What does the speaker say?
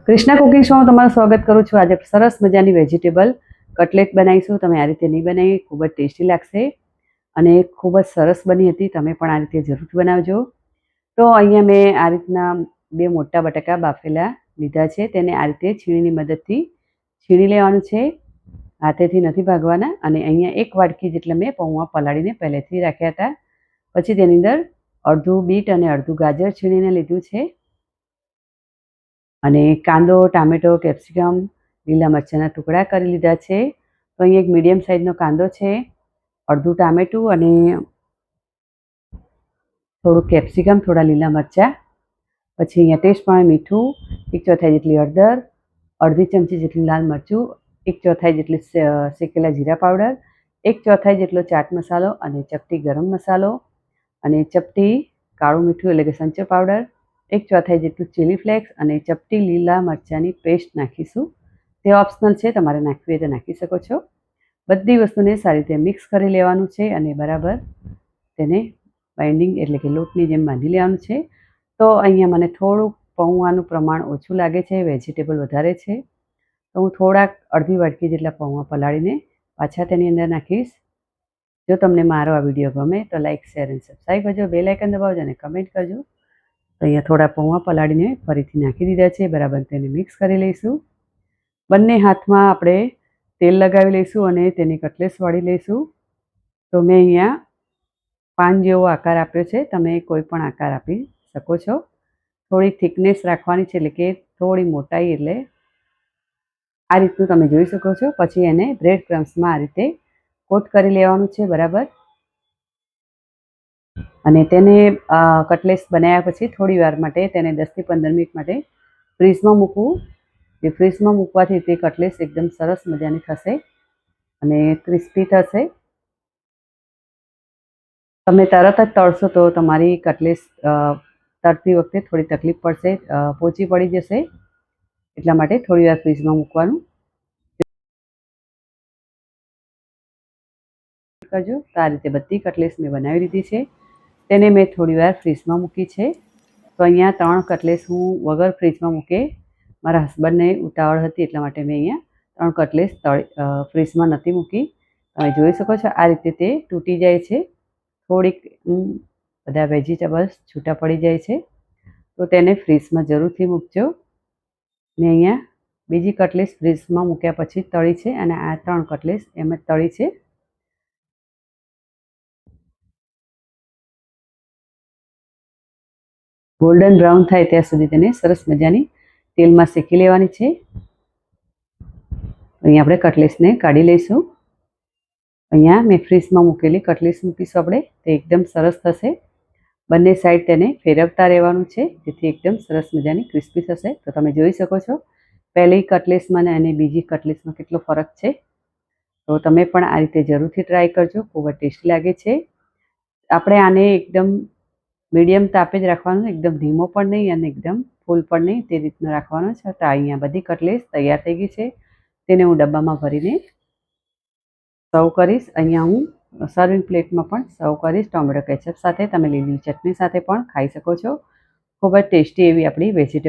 Krishna cooking શોમાં તમારું સ્વાગત કરું છું। આજે સરસ મજાની વેજીટેબલ કટલેટ બનાવીશું। તમે આ રીતે નહીં બનાવી, ખૂબ જ ટેસ્ટી લાગશે અને ખૂબ જ સરસ બની હતી। તમે પણ આ રીતે જરૂરથી બનાવજો। તો અહીંયા મેં આ રીતના 2 મોટા બટાકા બાફેલા લીધા છે। તેને આ રીતે છીણીની મદદથી છીણી લેવાનું છે, હાથેથી નથી ભાગવાના। અને અહીંયા 1 વાટકી જેટલા મેં પૌવા પલાળીને પહેલેથી રાખ્યા હતા। પછી તેની અંદર અડધું બીટ અને અડધું ગાજર છીણીને લીધું છે અને કાંદો, ટામેટો, કેપ્સિકમ, લીલા મરચાંના ટુકડા કરી લીધા છે। તો અહીં એક મીડિયમ સાઇઝનો કાંદો છે, અડધું ટામેટું અને થોડું કેપ્સિકમ, થોડા લીલા મરચાં, પછી અહીંયા ટેસ્ટ પ્રમાણે મીઠું, 1/4 જેટલી હળદર, અડધી ચમચી જેટલું લાલ મરચું, 1/4 જેટલી શેકેલા જીરા પાવડર, 1/4 જેટલો ચાટ મસાલો અને ચપટી ગરમ મસાલો અને ચપટી કાળું મીઠું એટલે કે સંચો પાવડર, 1/4 જેટલું ચીલી ફ્લેક્સ અને ચપટી લીલા મરચાંની પેસ્ટ નાખીશું। તે ઓપ્શનલ છે, તમારે નાખવી હોય તો નાખી શકો છો। બધી વસ્તુને સારી રીતે મિક્સ કરી લેવાનું છે અને બરાબર તેને બાઇન્ડિંગ એટલે કે લોટની જેમ બાંધી લેવાનું છે। તો અહીંયા મને થોડુંક પૌવાનું પ્રમાણ ઓછું લાગે છે, વેજીટેબલ વધારે છે, તો હું થોડાક અડધી વાટકી જેટલા પૌવા પલાળીને પાછા તેની અંદર નાખીશ। જો તમને મારો આ વિડીયો ગમે તો લાઇક, શેર અને સબસ્ક્રાઈબ કરજો, બેલ આઇકન દબાવજો અને કમેન્ટ કરજો। તો અહીંયા થોડા પૌવા પલાળીને ફરીથી નાખી દીધા છે, બરાબર તેને મિક્સ કરી લઈશું। બંને હાથમાં આપણે તેલ લગાવી લઈશું અને તેની કટલેસ વાળી લઈશું। તો મેં અહીંયા 5 જેવો આકાર આપ્યો છે, તમે કોઈ પણ આકાર આપી શકો છો। થોડી થિકનેસ રાખવાની છે, એટલે કે થોડી મોટાઈ, એટલે આ રીતનું તમે જોઈ શકો છો। પછી એને બ્રેડ ક્રમ્સમાં આ રીતે કોટ કરી લેવાનું છે બરાબર। અને તેને કટલેસ બનાવ્યા પછી થોડી વાર માટે તેને 10 થી 15 મિનિટ માટે ફ્રીઝમાં મૂકવું। જે ફ્રીઝમાં મૂકવાથી તે કટલેસ એકદમ સરસ મજાની થશે અને ક્રિસ્પી થશે। તમે તરત જ તળશો તો તમારી કટલેસ તળતી વખતે થોડી તકલીફ પડશે, પોચી પડી જશે, એટલા માટે થોડી વાર ફ્રીઝમાં મૂકવાનું કરજો। તો આ રીતે બધી કટલેસ મેં બનાવી લીધી છે, તેને મેં થોડી વાર ફ્રીઝમાં મૂકી છે। તો અહીંયા 3 કટલેસ હું વગર ફ્રીઝમાં મૂકે, મારા હસબન્ડને ઉતાવળ હતી એટલા માટે મેં અહીંયા 3 કટલેસ ફ્રીઝમાં નથી મૂકી। તમે જોઈ શકો છો આ રીતે તે તૂટી જાય છે, થોડીક બધા વેજીટેબલ્સ છૂટા પડી જાય છે, તો તેને ફ્રીઝમાં જરૂરથી મૂકજો। મેં અહીંયા બીજી કટલેસ ફ્રીઝમાં મૂક્યા પછી તળી છે અને આ 3 કટલેસ એમ જ તળી છે। ગોલ્ડન બ્રાઉન થાય ત્યાં સુધી તેને સરસ મજાની તેલમાં શેકી લેવાની છે। અહીંયા આપણે કટલેસને કાઢી લઈશું। અહીંયા મેં ફ્રીઝમાં મૂકેલી કટલેસ મૂકીશું આપણે, તે એકદમ સરસ થશે। બંને સાઈડ તેને ફેરવતા રહેવાનું છે, જેથી એકદમ સરસ મજાની ક્રિસ્પી થશે। તો તમે જોઈ શકો છો પહેલી કટલેસમાં અને બીજી કટલેસમાં કેટલો ફરક છે। તો તમે પણ આ રીતે જરૂરથી ટ્રાય કરજો, ખૂબ જ ટેસ્ટી લાગે છે। આપણે આને એકદમ મીડિયમ તાપે જ રાખવાનું, એકદમ ધીમો પણ નહીં અને એકદમ ફૂલ પણ નહીં, તે રીતનું રાખવાનું છે। તો અહીંયા બધી કટલેસ તૈયાર થઈ ગઈ છે, તેને હું ડબ્બામાં ભરીને સર્વ કરીશ। અહીંયા હું સર્વિંગ પ્લેટમાં પણ સર્વ કરીશ, ટોમેટો કેચઅપ સાથે, તમે લીલી ચટણી સાથે પણ ખાઈ શકો છો। ખૂબ જ ટેસ્ટી એવી આપણી વેજીટેબલ